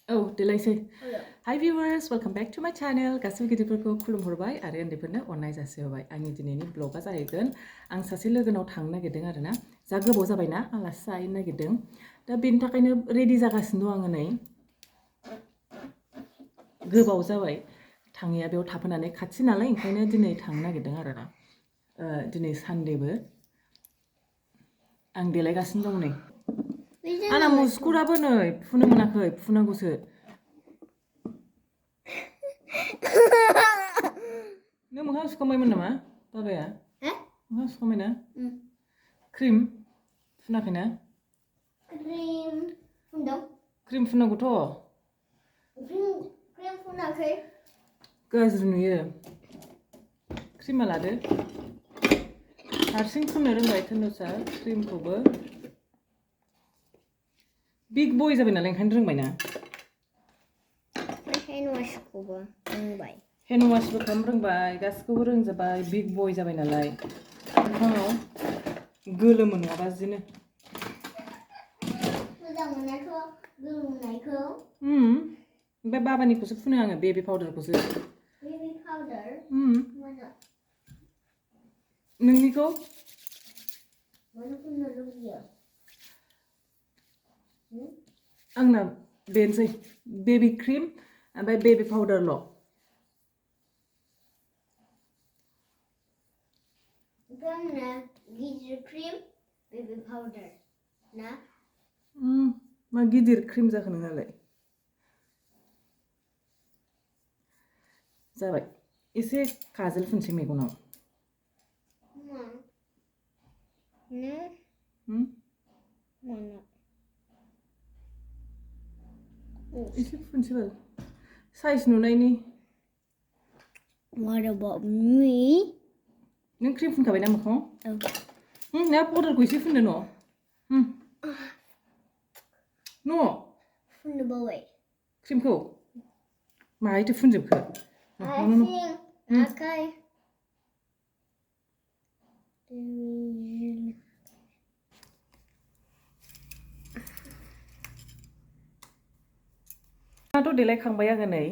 देलायसै हाय viewers welcome back to my channel गासिबो गिदिरफोरखौ खुलुमहरबाय आरो उन्दैफोरनो अननाय जासिहरबाय आंनि दिनैनि ब्लगआ जाहैगोन आं सासे लोगोनाव थांनो नागिरदों आरोना जा गोबाव जाबायना आलासि जाहैनो नागिरदों दा बेनि थाखायनो रेडि जागासिनो दं आङो नै गोबाव जाबाय थाङैया बेयाव थाफैनानै खाथि नालाय ओंखायनो दिनै थांनो नागिरदों आरोना दिनै सानडेबो आं देलायगासिनो दं नै आंना मुस्कुराबो नै फुनो मोनाखै फुनांगौसो नों मोखां सुखांबायमोन नामा बाबाया मोखां सुखांबायना क्रिम फुनाखैना क्रिम फुनांगौथ' क्रिम फुनाखै गाज्रि नुयो क्रिमा लादो हारसिं फुननो रोंबाय थोनोसा क्रिमखौबो बिग बय जाबाय नालाय ओंखायनो रोंबायना हेन्ड वाशखौबो रोंबाय हेन्ड वाशबो खालामनो रोंबाय गासिखौबो रोंजोबबाय बिग बय जाबाय नालाय मोखाङाव गोलोमो नङाबा बिदिनो मोजां मोनाथ' गोलोमनायखौ ओमफ्राय बाबानिखौसो फुनो आङो बेबि पाउदारखौसो बेबि पाउदार मोजां नोंनिखौ मानो फुननो लुगैयो आंना बेनोसै बेबि क्रिम ओमफ्राय बेबि पाउदारल' आंना गिदिर क्रिम बेबि पाउदार ना मा गिदिर क्रिम जाखो नोंनालाय जाबाय एसे काजल फुनसै मेगनाव एसे फुनसै बाल साइज नुनायनि What about me? नों क्रिम फुनखाबायना मोखाङाव ना पाउडारखौ एसे फुननो न' फुननो बावबाय क्रिमखौ माहायथो फुनजोबखो आखाइ थ' देलायखांबाय आङो नै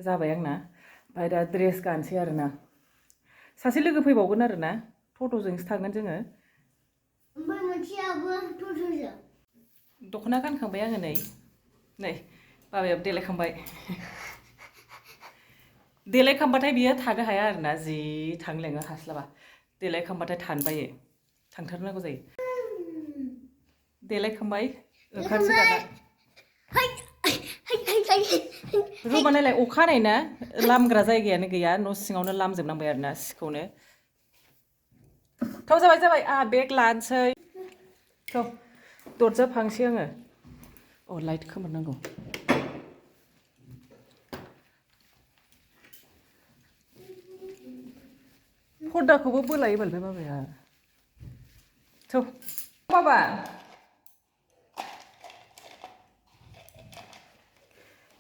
जाबाय आंना ओमफ्राय दा ड्रेस गानसै आरोना सासे लोगो फैबावगोन आरोना टट'जोंसो थांगोन जोङो ओमफ्राय मोनसेयाबो टट'जों दख'ना गानखांबाय आङो नै बाबायाबो देलायखांबाय देलायखांबाथाय बियो थानो हाया आरोना जि थांलेङो हास्लाबा देलायखांबाथाय थानो बायो थांथारनांगौ जायो देलायखांबाय ओंखारसै दाना रुमा नायलाय अखा हानाय ना लामग्रा जायगायानो गैया न' सिङावनो लामजोबनांबाय आरोना सिखौनो थाव जाबाय आंहा बेग लानोसै थाव दरजा फांसै आङो लाइट खोमोरनांगौ पर्दाखौबो बोलायो बाल बे बाबाया थाव बाबा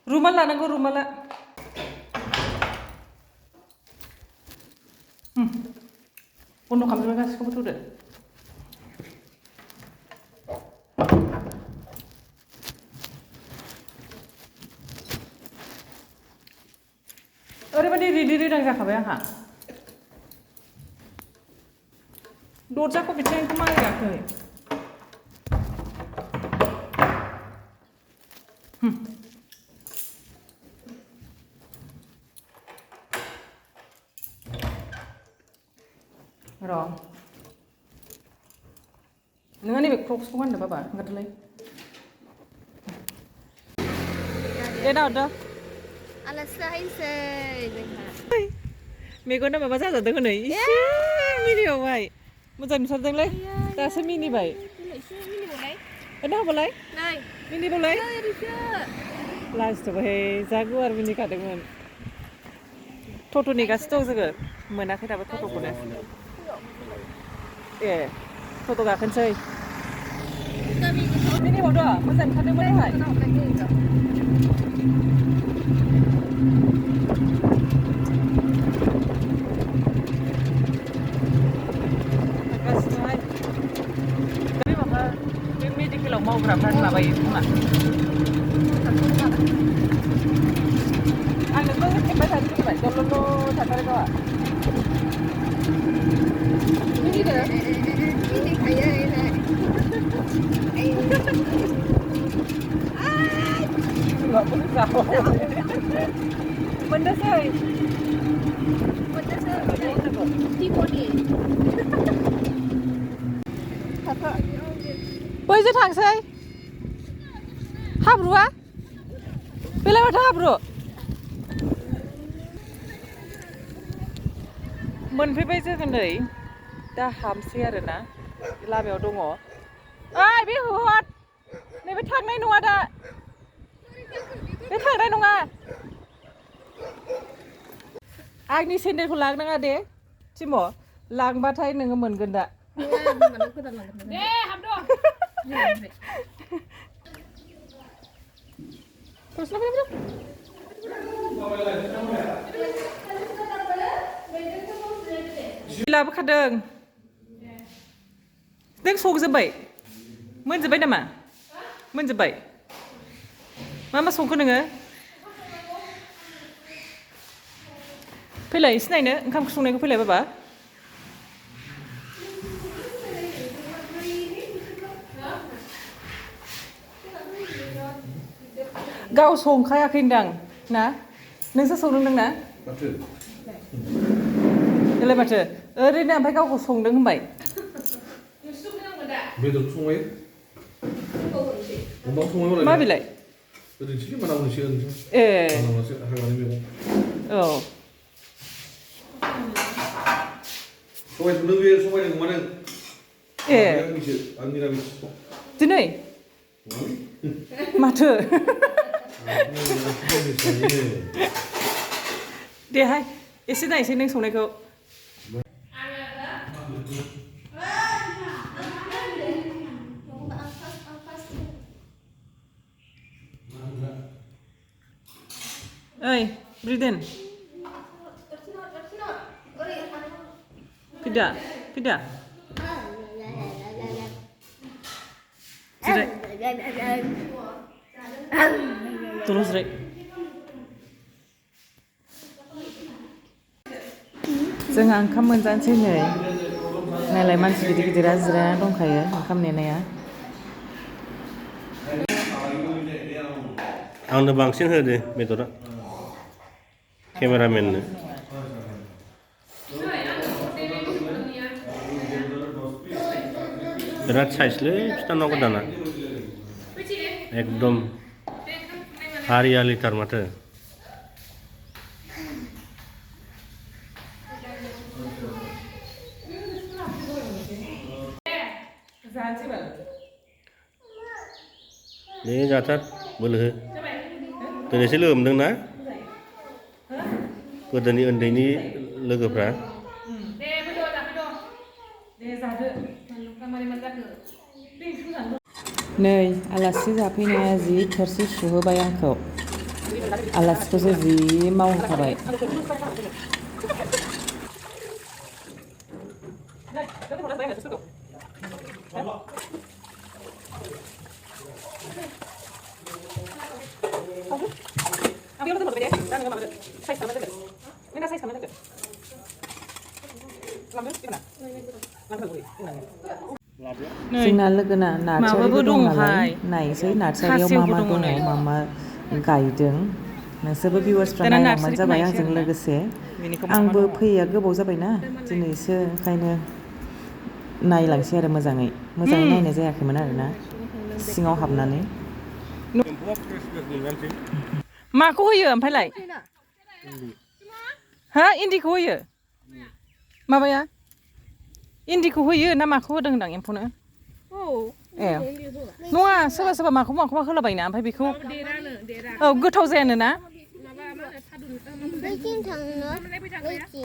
रुमाल लानांगौ रुमाला बन्द' खालामजोबबाय गासिखौबो थौदो ओरैबायदि रिदां जाखाबाय आंहा दरजाखौ बिथिंखौ मारियाखै र' नोङो नैबे क्रक्सखौ गानदो बाबा ओंखारदोलाय दे दाहरदो आलासि जाहैनोसै जोंहा मेगना माबा जाजादों हनै एसे मिनिबावबाय मोजां नुथारदोंलै दासो मिनिबाय ना होबालाय मिनिबावलाय लाजिथ'बाय जा गुवार मिनिखादोंमोन टट' नेगासिनो दं जोङो मोनाखै दाबो टट'खौनो टट' गाखोनोसै मिनिबावदो मोजां नुथारदोंमोन दहाय मेडिकेलाव मावग्राफ्रा माबायो खोमा Nggak berusaha. Benda saya. T40. बैजों थांसै हाब्रुआ बेलाय माथो हाब्रु मोनफैबाय जोङो नै दा हाबसै आरोना लामायाव दङ ओइ बे हट नैबे थांनाय नङा दा बे थांनाय नङा आंनि सेन्देलखौ लांनाङा दे थिम' लांबाथाय नोङो मोनगोन दा दे हाबद' लाबोखादों नों संजोब्बाय मोनजोब्बाय नामा मोनजोब्बाय मा मा संखो नोङो फैलाय सिनायनो ओंखाम संनायखौ फैलाय बाबा गाव संखायाखैदां ना नोंसो संदों ना देलाय माथो ओरैनो ओमफ्राय गावखौ संदों होनबाय बेदर संबाय अमा संबाय मा बिलाय ओरैनोसै मानावनोसै ए हाग्रानि मैगं औ सबाय संदों बे सबायजों अमाजों ए आं निरामिस दिनै माथो देहाय एसे नायसै नों संनायखौ ओइ ब्रिदेन फैदा फैदा जिराय दल' जिराय जोंहा ओंखाम मोनजानोसै नै नायलाय मानसि गिदिर गिदिरा जिरायना दंखायो ओंखाम नेनाया आंनो बांसिन होदो बेदरा केमेरामेननो बिराद साइजलै फिथानाव गोदाना एकदम हारियालिथार माथो दे जाथार बोलो हो दिनैसो लोगो मोनदों ना गोदोनि उन्दैनि लोगोफ्रा नै आलासि जाफैनाया जि थोरसि सुहोबाय आंखौ आलासिखौसो जि मावहोखाबाय जोंना लोगोना नार्सारिबो दं नालाय नायसै नार्सारियाव मा मा दङ मा मा गायदों नोंसोरबो भिउवार्सफ्रा नायलांबानो जाबाय आंजों लोगोसे आंबो फैया गोबाव जाबायना दिनैसो ओंखायनो नायलांसै आरो मोजाङै नायनाय जायाखैमोन आरोना सिङाव हाबनानै माखौ होयो ओमफ्रायलाय हा इन्दिखौ होयो माबाया इन्दिखौ होयो ना माखौ होदों होनदां एम्फौनो ए नङा सोरबा सोरबा माखौबा होलाबायना ओमफ्राय बेखौ औ गोथाव जायानो ना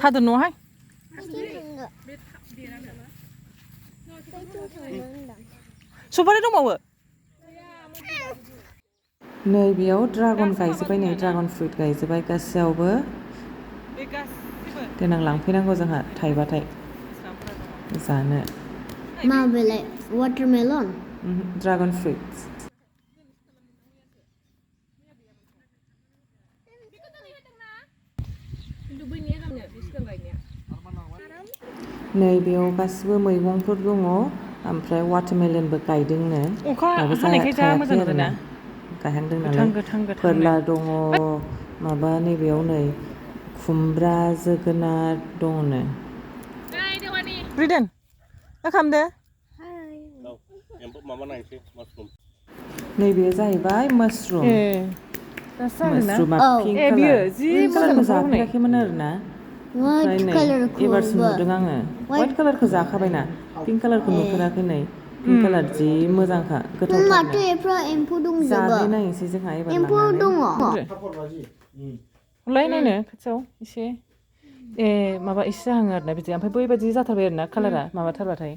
थादुन न'हाय सफारि दंबावो नै बेयाव ड्रागन गायजोब्बाय नै ड्रागन फ्रुइट गायजोब्बाय गासैयावबो देनां लांफैनांगौ जोंहा थाइबाथाय जानो माबेलाय वाटारमेलन ड्रागन फ्रुइट नै बेयाव गासिबो मैगंफोर दङ ओमफ्राय वाटारमेलनबो गायदोंनो अखा हानायखाय जा मोजां नुदोंना गायहांदों नालाय फोरला दङ माबा नैबेयाव नै खुमब्रा जोगोनार दङनो रिदेन मा खालामदो माबा नायनोसै मासरुम नैबेयो जाहैबाय मासरुम मासरुमा पिंक कालारखौ जाफेराखैमोन आरोना ओमफ्राय नै एबारसो नुदों आङो वाइट कालारखौ जाखाबायना पिंक कालारखौ नुफेराखै नै पिंक कालार जि मोजांखा गोथावथार जानाय नायनोसै जोंहा एबार लांनानै नायनो खाथियाव एसे माबा एसे जाहाङो आरोना बिदि ओमफ्राय बैबायदि जाथारबाय आरोना कालारा माबाथारबाथाय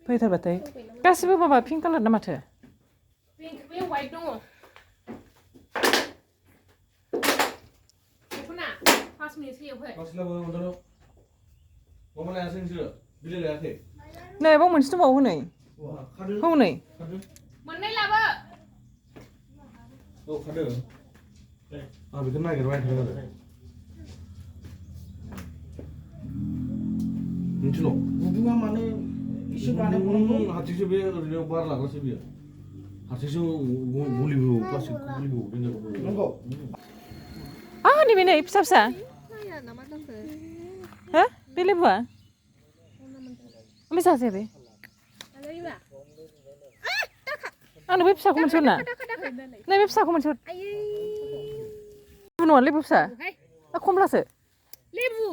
फैथारबाथाय गासिबो माबा पिंक कालार ना माथो बे वाइट दङ बेखौना 5 मिनिटसो एवबाय गासिबो मोनदों माबा लायासै नोंसोरो बिलाइ लायाखै नै बाव मोनसे दंबावो हनै हनै मोननै लाबो औ खादों आं बेखौ नागिरबाय थादों मिथिल' गुदुङा माने एसे बानायबावनांगौ हारसिंसो बे ओरैनो बार लाग्रासो बियो हारसिंसो गलिबो प्लास्टिक गलिबो नंगौ नैबे नै फिसा फिसा हो बे लेबुआ ओमफ्राय जाजाया बे आंनो बै फिसाखौ मोनसे हरना नै बे फिसाखौ मोनसे हर लेबु नङा लेबु फिसा खमलासो लेबु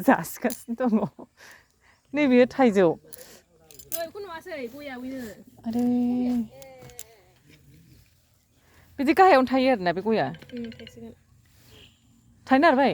जासिगासिनो दङ नैबेयो थाइजौ आरे बिदि गाहायावनो थायो आरोना बे गया थाइनो नागिरबाय